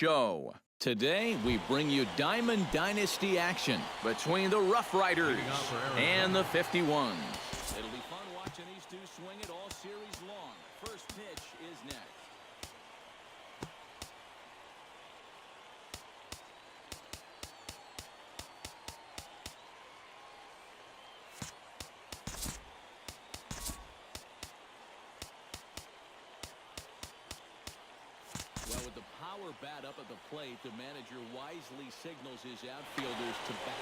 show. Today, we bring you Diamond Dynasty action between the Rough Riders and the 51s. It'll be fun watching these two swing it all series long. First pitch is next. Well, with the power bat up at the plate, the manager wisely signals his outfielders to back.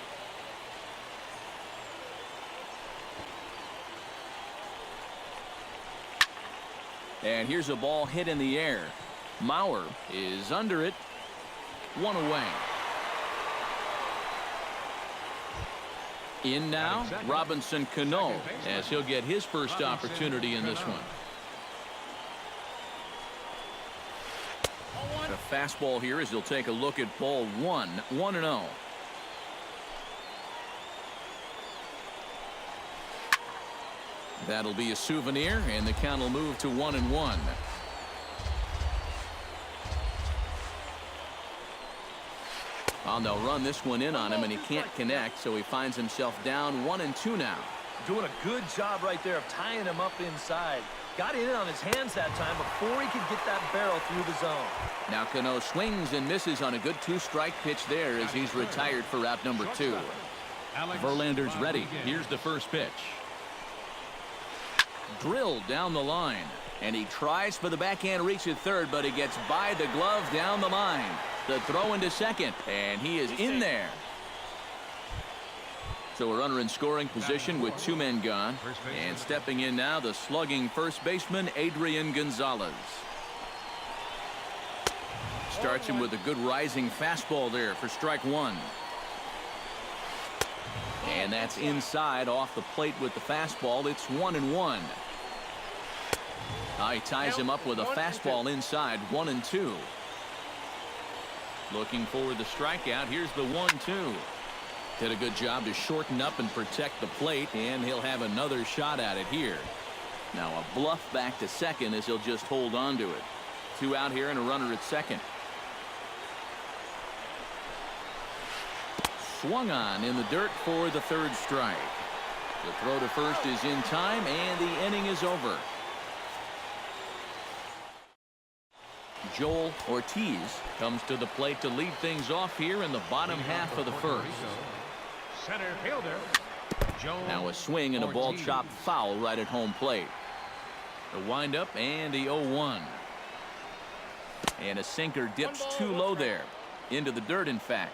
And here's a ball hit in the air. Mauer is under it. One away. In now, Robinson Cano, as he'll get his first opportunity in this one. A fastball here as he'll take a look at ball one. 1-0. That'll be a souvenir, and the count will move to 1-1. They'll run this one in on him, and he can't connect, so he finds himself down 1-2 now. Doing a good job right there of tying him up inside. Got in on his hands that time before he could get that barrel through the zone. Now Cano swings and misses on a good two-strike pitch there as he's retired for out number 2. Verlander's ready. Here's the first pitch. Drilled down the line, and he tries for the backhand reach at third, but he gets by the glove down the line. The throw into second, and he is in there. So a runner in scoring position with 2 men gone, and stepping in now, the slugging first baseman Adrian Gonzalez. Starts him with a good rising fastball there for strike 1. And that's inside off the plate with the fastball. It's 1-1. He ties him up with a fastball inside. 1-2. Looking for the strikeout. Here's the 1-2. Did a good job to shorten up and protect the plate, and he'll have another shot at it here. Now a bluff back to second as he'll just hold on to it. 2 out here and a runner at second. Swung on in the dirt for the 3rd strike. The throw to first is in time, and the inning is over. Joel Ortiz comes to the plate to lead things off here in the bottom half of the first. Center fielder, now a swing and a ball chopped foul right at home plate. The windup and the 0-1. And a sinker dips too low there. Into the dirt, in fact.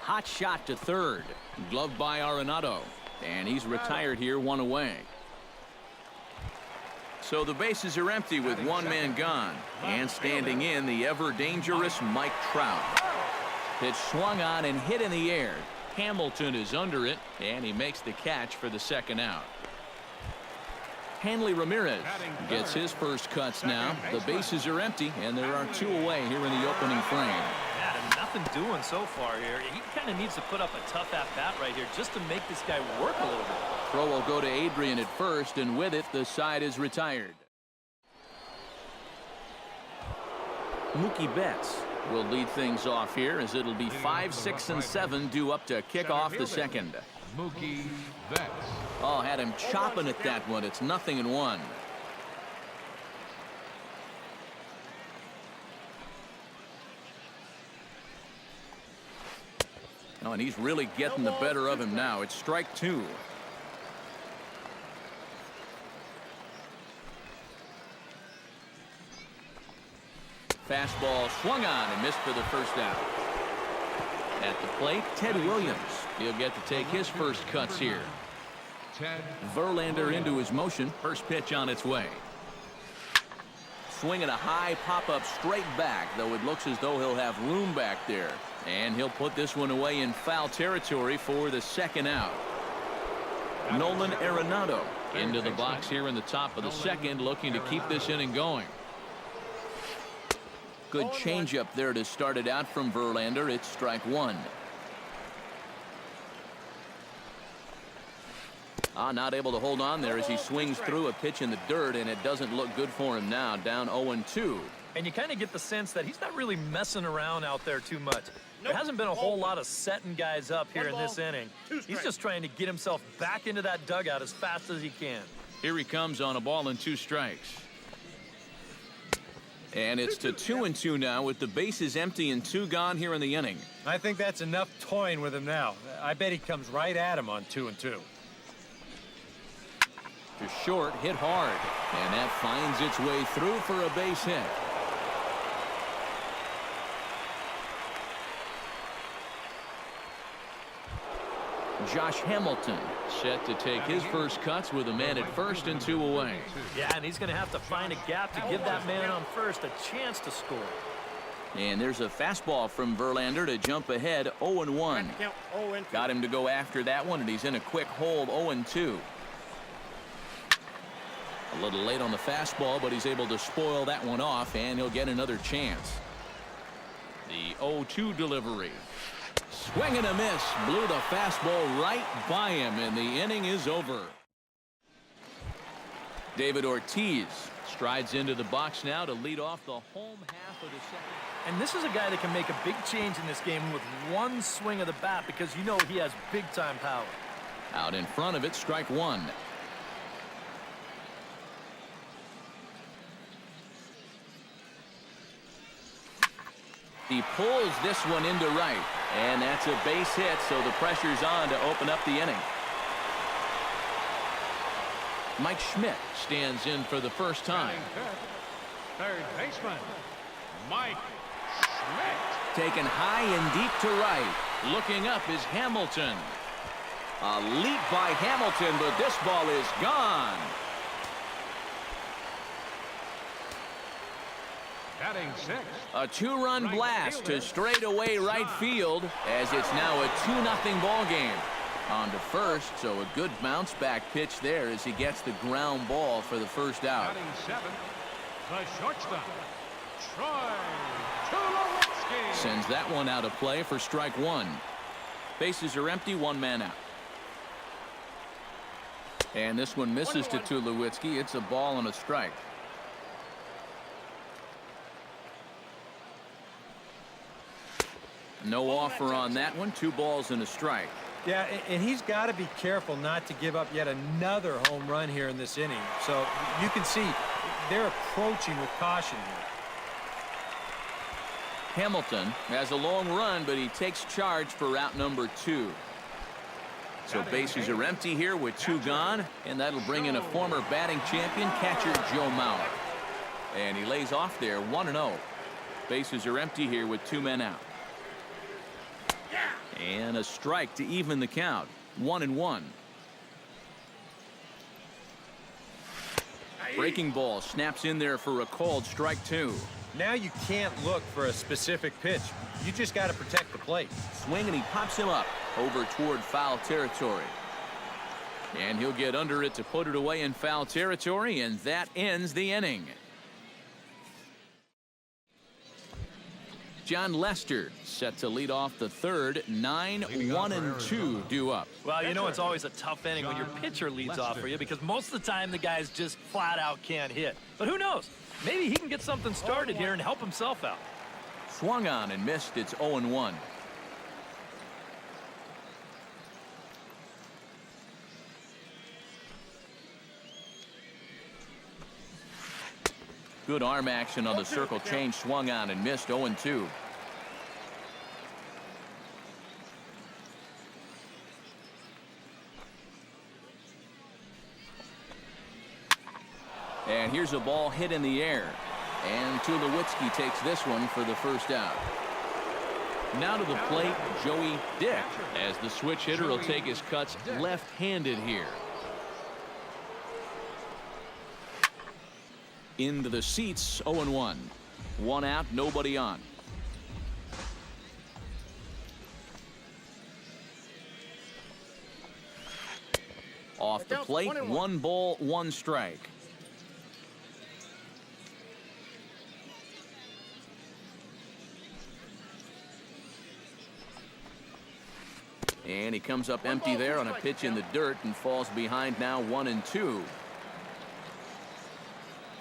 Hot shot to third. Gloved by Arenado. And he's retired here, 1 away. So the bases are empty with 1 man gone. And standing in, the ever-dangerous Mike Trout. Pitch swung on and hit in the air. Hamilton is under it, and he makes the catch for the 2nd out. Hanley Ramirez gets his first cuts now. The bases are empty, and there are 2 away here in the opening frame. Yeah, nothing doing so far here. He kind of needs to put up a tough at-bat right here just to make this guy work a little bit. Throw will go to Adrian at first, and with it, the side is retired. Mookie Betts will lead things off here as it'll be 5, 6, and 7 due up to kick off the 2nd. Mookie Betts. Had him chopping at that one. It's 0-1. And he's really getting the better of him now. It's strike 2. Fastball swung on and missed for the 1st out. At the plate, Ted Williams. He'll get to take his first cuts here. Verlander into his motion. First pitch on its way. Swinging a high pop-up straight back, though it looks as though he'll have room back there. And he'll put this one away in foul territory for the 2nd out. Nolan Arenado into the box here in the top of the 2nd, looking to keep this inning going. Good changeup there to start it out from Verlander. It's strike 1. Not able to hold on there as he swings through a pitch in the dirt, and it doesn't look good for him now. Down 0-2. And you kind of get the sense that he's not really messing around out there too much. There hasn't been a whole lot of setting guys up here in this inning. He's just trying to get himself back into that dugout as fast as he can. Here he comes on a ball and 2 strikes. And it's to 2-2 now with the bases empty and 2 gone here in the inning. I think that's enough toying with him now. I bet he comes right at him on 2-2. To short, hit hard. And that finds its way through for a base hit. Josh Hamilton set to take his first cuts with a man at first and 2 away. Yeah, and he's going to have to find a gap to give that man on first a chance to score. And there's a fastball from Verlander to jump ahead 0-1. Got him to go after that one, and he's in a quick hold 0-2. A little late on the fastball, but he's able to spoil that one off, and he'll get another chance. The 0-2 delivery. Swing and a miss. Blew the fastball right by him, and the inning is over. David Ortiz strides into the box now to lead off the home half of the second. And this is a guy that can make a big change in this game with one swing of the bat because you know he has big-time power. Out in front of it, strike 1. He pulls this one into right, and that's a base hit, so the pressure's on to open up the inning. Mike Schmidt stands in for the first time. Third baseman, Mike Schmidt. Taken high and deep to right. Looking up is Hamilton. A leap by Hamilton, but this ball is gone. Batting 6. A 2-run blast to straightaway right field as it's now a 2-0 ball game. On to first, so a good bounce back pitch there as he gets the ground ball for the first out. Batting 7. The shortstop, Troy Tulowitzki. Sends that one out of play for strike 1. Bases are empty, 1 man out. And this one misses to Tulowitzki. It's a ball and a strike. No offer on that one. 2 balls and a strike. Yeah, and he's got to be careful not to give up yet another home run here in this inning. So you can see they're approaching with caution here. Hamilton has a long run, but he takes charge for out number 2. So bases are empty here with 2 gone, and that'll bring in a former batting champion, catcher Joe Mauer. And he lays off there 1-0. Bases are empty here with 2 men out. And a strike to even the count. 1-1. Breaking ball snaps in there for a called strike 2. Now you can't look for a specific pitch. You just got to protect the plate. Swing, and he pops him up over toward foul territory. And he'll get under it to put it away in foul territory, and that ends the inning. John Lester set to lead off the third. 9-1-2 due up. Well, you know it's always a tough inning when your pitcher leads off for you because most of the time the guys just flat out can't hit. But who knows? Maybe he can get something started here and help himself out. Swung on and missed. It's 0-1. Good arm action on the circle change. Swung on and missed. 0-2. And here's a ball hit in the air. And Tulowitzki takes this one for the first out. Now to the plate, Joey Dick, as the switch hitter will take his cuts left-handed here. Into the seats, 0-1. 1 out, nobody on. Off the plate, 1 ball, 1 strike. And he comes up empty there on a pitch in the dirt and falls behind now 1-2.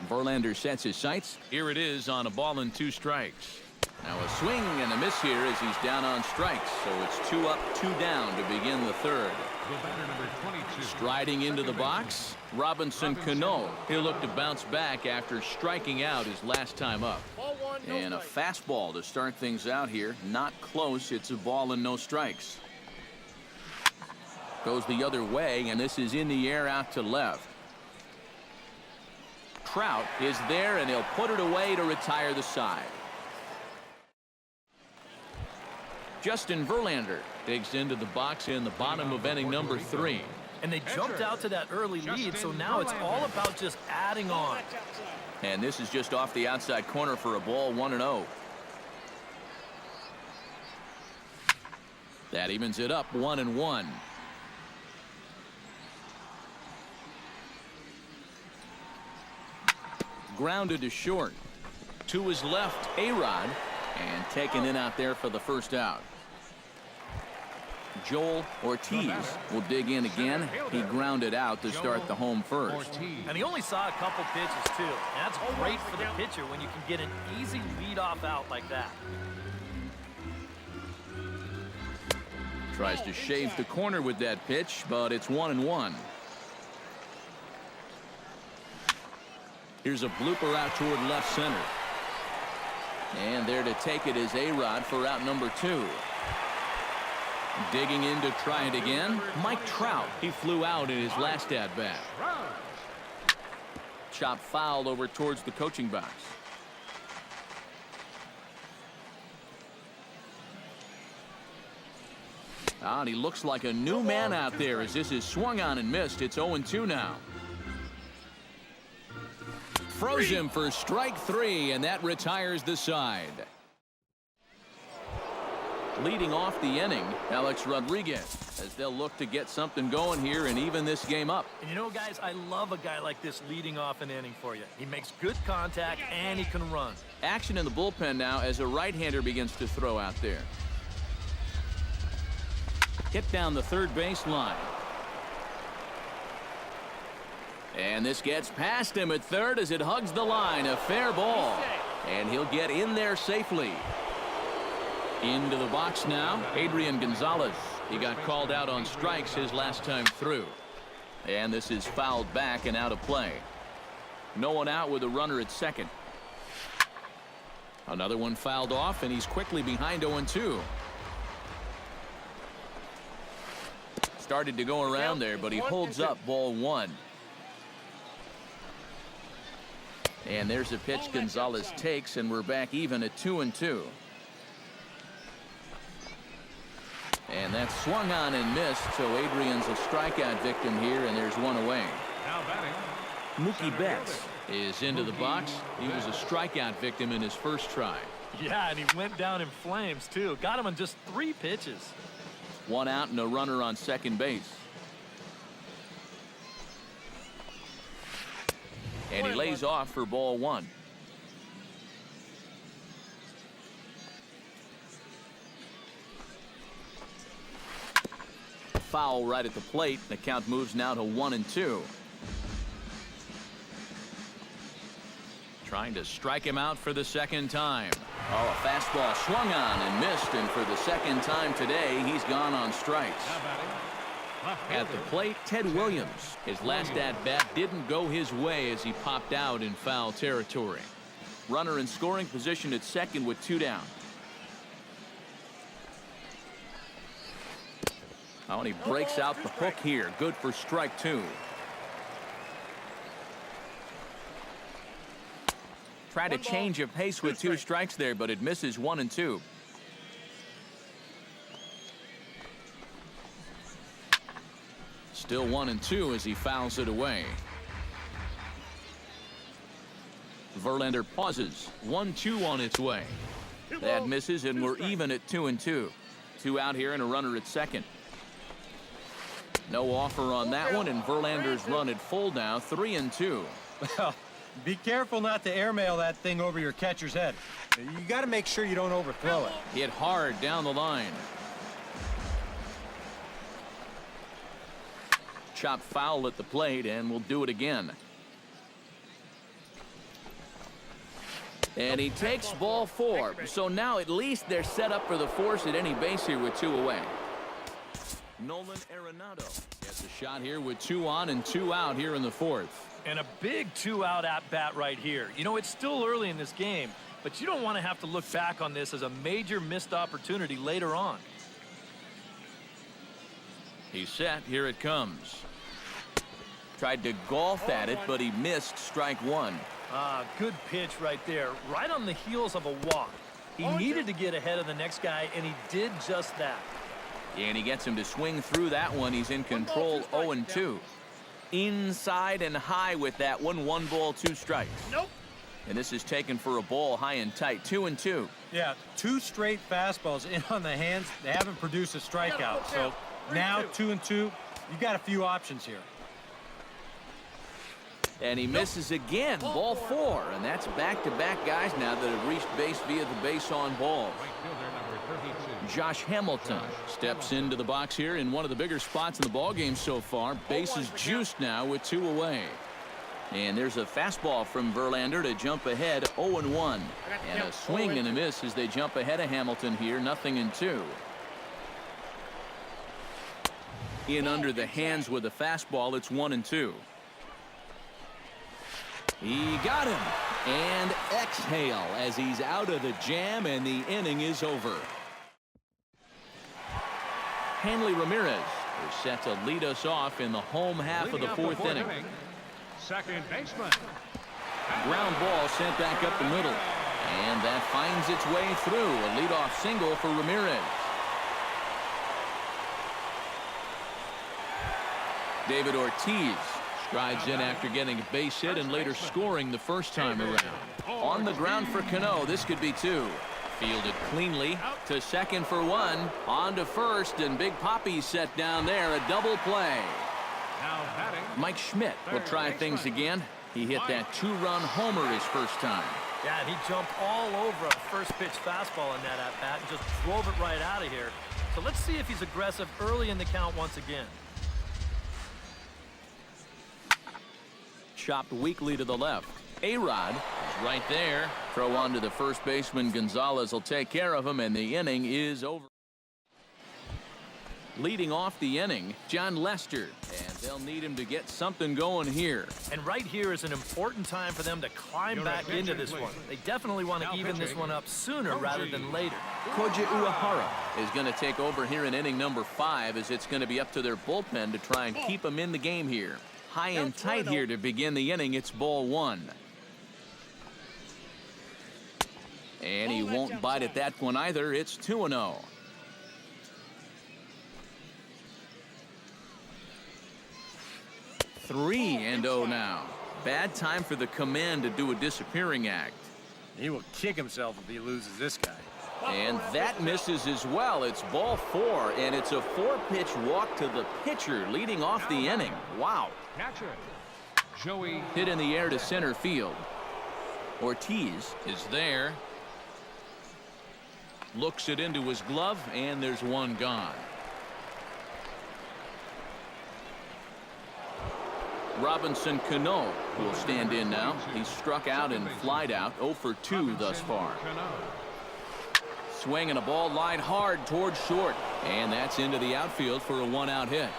Verlander sets his sights. Here it is on a ball and 2 strikes. Now a swing and a miss here as he's down on strikes. So it's 2 up, 2 down to begin the third. The batter, number 22. Striding into the box, Robinson Cano. He'll look to bounce back after striking out his last time up. And a fastball to start things out here. Not close. It's a ball and no strikes. Goes the other way, and this is in the air out to left. Trout is there, and he'll put it away to retire the side. Justin Verlander digs into the box in the bottom of inning number 3. And they jumped out to that early lead, so now it's all about just adding on. And this is just off the outside corner for a ball, 1-0. That evens it up, 1-1. Grounded to short. To his left, A-Rod, and taken in out there for the first out. Joel Ortiz will dig in again. He grounded out to start the home first. And he only saw a couple pitches, too. That's great for the pitcher when you can get an easy leadoff out like that. Tries to shave the corner with that pitch, but it's 1-1. Here's a blooper out toward left center. And there to take it is A-Rod for out number 2. Digging in to try it again, Mike Trout. He flew out in his last at-bat. Chop foul over towards the coaching box. And he looks like a new man out there as this is swung on and missed. It's 0-2 now. Froze him for strike 3, and that retires the side. Leading off the inning, Alex Rodriguez, as they'll look to get something going here and even this game up. And you know, guys, I love a guy like this leading off an inning for you. He makes good contact and he can run. Action in the bullpen now as a right-hander begins to throw out there. Hit down the third base line. And this gets past him at third as it hugs the line. A fair ball. And he'll get in there safely. Into the box now, Adrian Gonzalez. He got called out on strikes his last time through. And this is fouled back and out of play. No one out with a runner at second. Another one fouled off, and he's quickly behind 0-2. Started to go around there, but he holds up, ball 1. And there's a pitch Gonzalez takes, and we're back even at 2-2. And that's swung on and missed, so Adrian's a strikeout victim here, and there's one away. Now batting, Mookie Betts is into the box. He was a strikeout victim in his first try. Yeah, and he went down in flames, too. Got him on just 3 pitches. One out and a runner on second base. And he lays off for ball 1. Foul right at the plate. The count moves now to 1-2. Trying to strike him out for the second time. Oh, a fastball swung on and missed, and for the second time today, he's gone on strikes. At the plate, Ted Williams. His last at-bat didn't go his way as he popped out in foul territory. Runner in scoring position at second with 2 down. Oh, and he breaks out the hook here. Good for strike 2. Tried to change of pace with 2 strikes there, but it misses 1-2. Still 1-2 as he fouls it away. Verlander pauses. 1-2 on its way. That misses, and we're even at 2-2. 2 out here and a runner at second. No offer on that one, and Verlander's run at full now, 3-2. Well, be careful not to airmail that thing over your catcher's head. You got to make sure you don't overthrow it. Hit hard down the line. Chop foul at the plate, and we'll do it again. And he takes ball 4. So now at least they're set up for the force at any base here with 2 away. Nolan Arenado gets a shot here with 2 on and 2 out here in the 4th. And a big 2-out at-bat right here. You know, it's still early in this game, but you don't want to have to look back on this as a major missed opportunity later on. He's set. Here it comes. Tried to golf at it, but he missed strike 1. Good pitch right there, right on the heels of a walk. He needed to get ahead of the next guy, and he did just that. And he gets him to swing through that one. He's in control, 0-2. Inside and high with that one. 1 ball, 2 strikes. Nope. And this is taken for a ball, high and tight, 2-2. Yeah, 2 straight fastballs in on the hands. They haven't produced a strikeout. So now 2-2. You got a few options here. And he misses again, ball 4. And that's back-to-back guys now that have reached base via the base on ball. Right fielder number 32. Josh Hamilton steps into the box here in one of the bigger spots in the ballgame so far. Bases juiced now with 2 away. And there's a fastball from Verlander to jump ahead, 0-1. And a swing and a miss as they jump ahead of Hamilton here, 0-2. In under the hands with a fastball, it's 1-2. He got him. And exhale as he's out of the jam, and the inning is over. Hanley Ramirez is set to lead us off in the home half of the 4th inning. Second baseman. Ground ball sent back up the middle. And that finds its way through. A leadoff single for Ramirez. David Ortiz strides in after getting a base hit and later scoring the first time around. On the ground for Cano. This could be 2. Fielded cleanly to second for 1. On to first, and Big Poppy's set down there. A double play. Now batting. Mike Schmidt will try things again. He hit that 2-run homer his first time. Yeah, and he jumped all over a first pitch fastball in that at-bat and just drove it right out of here. So let's see if he's aggressive early in the count once again. Chopped weakly to the left. A-Rod is right there. Throw on to the first baseman. Gonzalez will take care of him, and the inning is over. Leading off the inning, John Lester, and they'll need him to get something going here. And right here is an important time for them to climb back into this one. They definitely want to even this one up sooner rather than later. Koji Uehara is going to take over here in inning number 5, as it's going to be up to their bullpen to try and keep them in the game here. High and tight here to begin the inning. It's ball 1. And he won't bite at that one either. It's 2-0. Three and 0 now. Bad time for the command to do a disappearing act. He will kick himself if he loses this guy. And that misses as well. It's ball 4, and it's a 4-pitch walk to the pitcher leading off the inning. Wow. Catcher. Joey. Hit in the air to center field. Ortiz is there. Looks it into his glove, and there's one gone. Robinson Cano will stand in now. He's struck out and flied out, 0 for 2 thus far. Swinging a ball line hard towards short, and that's into the outfield for a 1-out hit.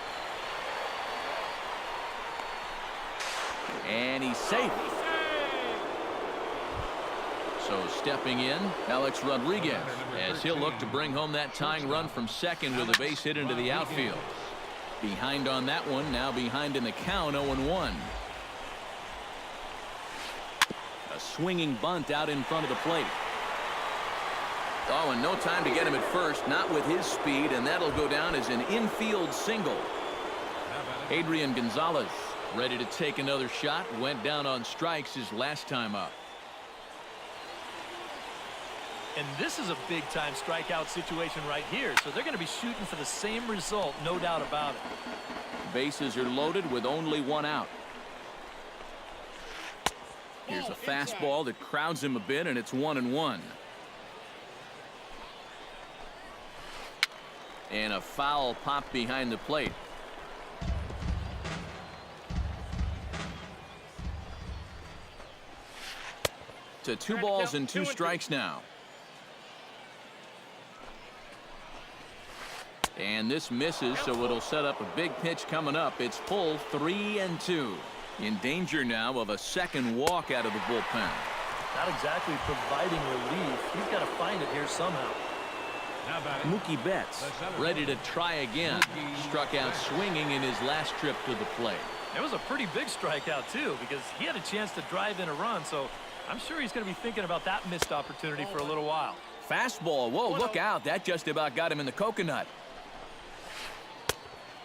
And he's safe. So stepping in, Alex Rodriguez, as he'll look to bring home that tying run from second with a base hit into the outfield. Behind on that one, now behind in the count, 0-1. A swinging bunt out in front of the plate. Oh, and no time to get him at first, not with his speed, and that'll go down as an infield single. Adrian Gonzalez ready to take another shot. Went down on strikes his last time up. And this is a big-time strikeout situation right here, so they're going to be shooting for the same result, no doubt about it. Bases are loaded with only 1 out. Here's a fastball that crowds him a bit, and it's 1-1. And a foul pop behind the plate. to 2 balls and 2 strikes now. And this misses, so it'll set up a big pitch coming up. It's full 3-2. In danger now of a second walk out of the bullpen. Not exactly providing relief. He's got to find it here somehow. Mookie Betts ready to try again. Struck out swinging in his last trip to the plate. It was a pretty big strikeout, too, because he had a chance to drive in a run, so I'm sure he's going to be thinking about that missed opportunity for a little while. Fastball. Whoa, look out. That just about got him in the coconut.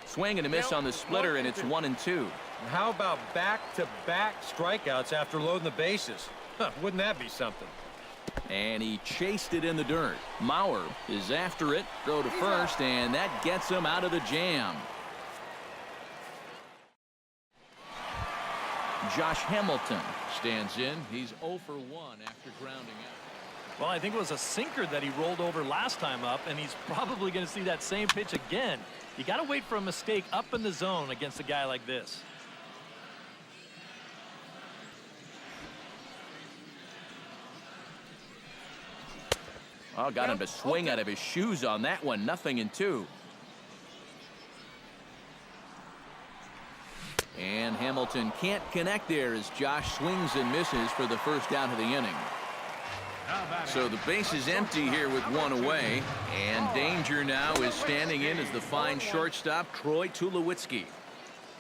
Swing and a miss on the splitter, and it's 1-2. How about back-to-back strikeouts after loading the bases? Wouldn't that be something? And he chased it in the dirt. Mauer is after it. Throw to first, and that gets him out of the jam. Josh Hamilton stands in. He's 0 for 1 after grounding out. Well, I think it was a sinker that he rolled over last time up, and he's probably going to see that same pitch again. You got to wait for a mistake up in the zone against a guy like this. Oh, got him to swing out of his shoes on that one. 0-2. And Hamilton can't connect there as Josh swings and misses for the first out of the inning. So the base is empty here with 1 away, and danger now is standing in as the fine shortstop Troy Tulowitzki.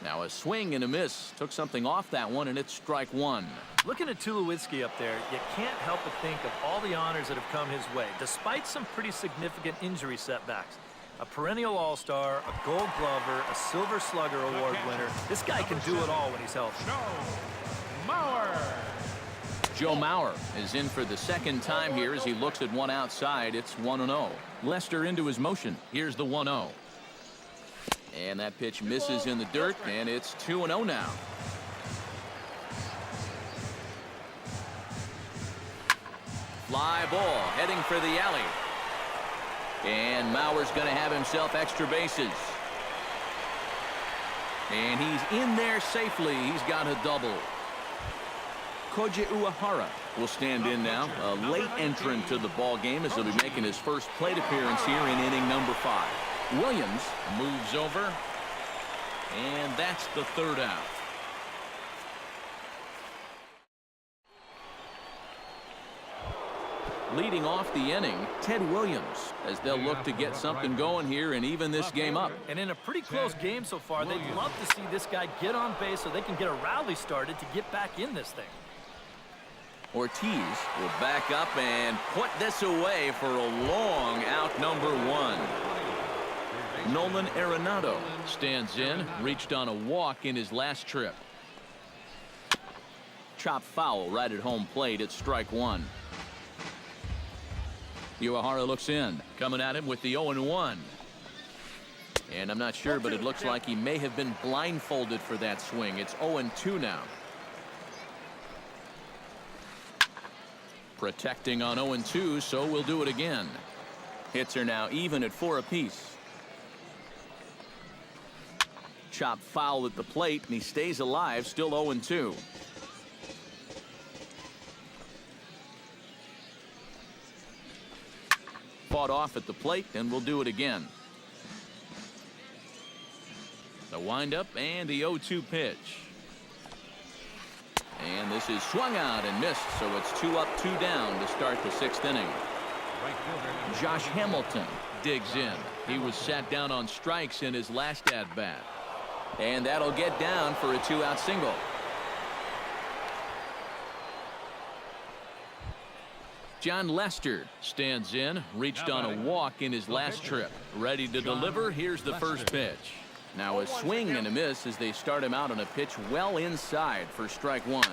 Now a swing and a miss. Took something off that one, and it's strike 1. Looking at Tulowitzki up there, you can't help but think of all the honors that have come his way, despite some pretty significant injury setbacks. A perennial all-star, a gold glover, a silver slugger award winner. This guy can do it all when he's healthy. Joe Mauer is in for the second time here as he looks at one outside. It's 1-0. Lester into his motion. Here's the 1-0. And that pitch misses in the dirt, and it's 2-0 now. Fly ball heading for the alley. And Mauer's going to have himself extra bases. And he's in there safely. He's got a double. Koji Uehara will stand in now. A late entrant to the ball game as he'll be making his first plate appearance here in inning number 5. Williams moves over. And that's the third out. Leading off the inning, Ted Williams, as they'll look to get something going here and even this game up. And in a pretty close game so far, they'd love to see this guy get on base so they can get a rally started to get back in this thing. Ortiz will back up and put this away for a long out number 1. Nolan Arenado stands in, reached on a walk in his last trip. Chop foul right at home plate. It's strike 1. Uehara looks in, coming at him with the 0-1. And I'm not sure, but it looks like he may have been blindfolded for that swing. It's 0-2 now. Protecting on 0-2, so we'll do it again. Hits are now even at 4 apiece. Chop foul at the plate, and he stays alive, still 0-2. Fought off at the plate, and we'll do it again. The windup and the 0-2 pitch. And this is swung out and missed, so it's 2 up, 2 down to start the 6th inning. Josh Hamilton digs in. He was sat down on strikes in his last at-bat. And that'll get down for a 2-out single. John Lester stands in, reached on a walk in his last trip. Ready to deliver. Here's the first pitch. Now a swing and a miss as they start him out on a pitch well inside for strike 1.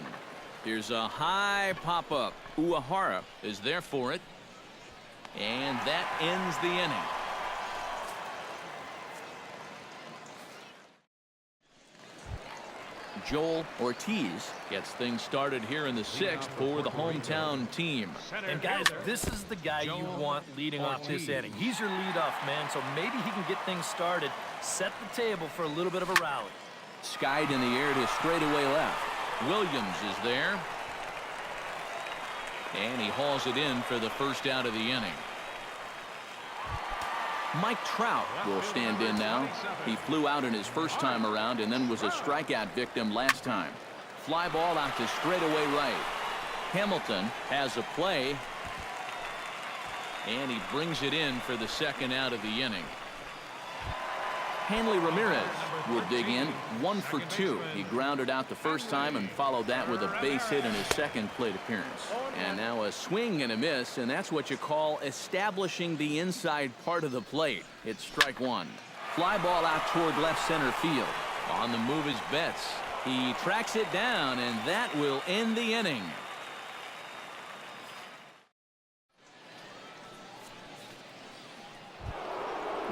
Here's a high pop-up. Uehara is there for it. And that ends the inning. Joel Ortiz gets things started here in the 6th for the hometown team. And guys, this is the guy you want leading off this inning. He's your leadoff man, so maybe he can get things started, set the table for a little bit of a rally. Skied in the air to straightaway left. Williams is there. And he hauls it in for the first out of the inning. Mike Trout will stand in now. He flew out in his first time around and then was a strikeout victim last time. Fly ball out to straightaway right. Hamilton has a play. And he brings it in for the second out of the inning. Hanley Ramirez will dig in. 1 for 2. He grounded out the first time and followed that with a base hit in his second plate appearance. And now a swing and a miss, and that's what you call establishing the inside part of the plate. It's strike one. Fly ball out toward left center field. On the move is Betts. He tracks it down, and that will end the inning.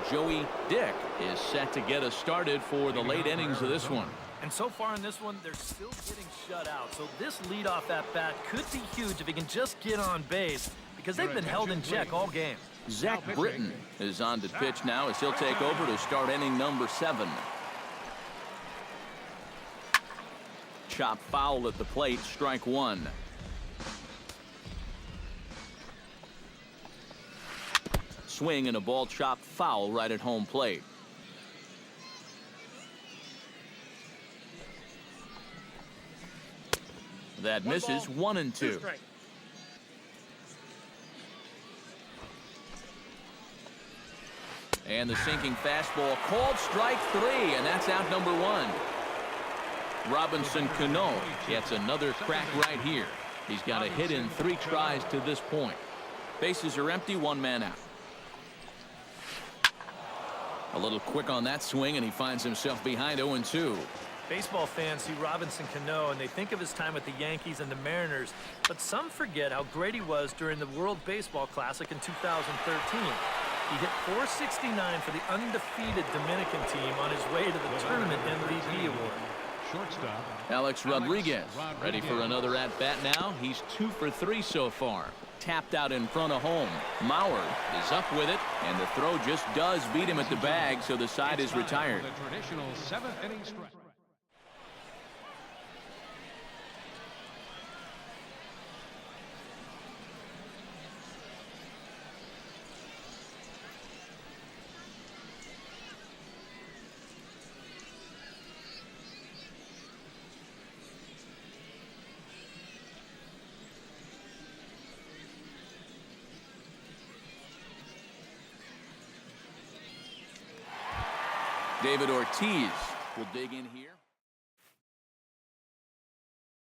Joey Dick is set to get us started for the late innings of this one. And so far in this one, they're still getting shut out. So this leadoff at bat could be huge if he can just get on base, because they've been held in check all game. Zach Britton is on to pitch now as he'll take over to start inning number 7. Chop foul at the plate, strike one. Swing and a ball chopped foul right at home plate. That misses. 1-2. And the sinking fastball called strike 3, and that's out number 1. Robinson Cano gets another crack right here. He's got a hit in 3 tries to this point. Bases are empty, 1 man out. A little quick on that swing, and he finds himself behind 0-2. Baseball fans see Robinson Cano, and they think of his time with the Yankees and the Mariners, but some forget how great he was during the World Baseball Classic in 2013. He hit .469 for the undefeated Dominican team on his way to the tournament MVP award. Shortstop Alex Rodriguez ready for another at-bat now. He's 2 for 3 so far. Tapped out in front of home. Mauer is up with it, and the throw just does beat him at the bag, so the side is retired. The traditional 7th inning stretch. David Ortiz will dig in here.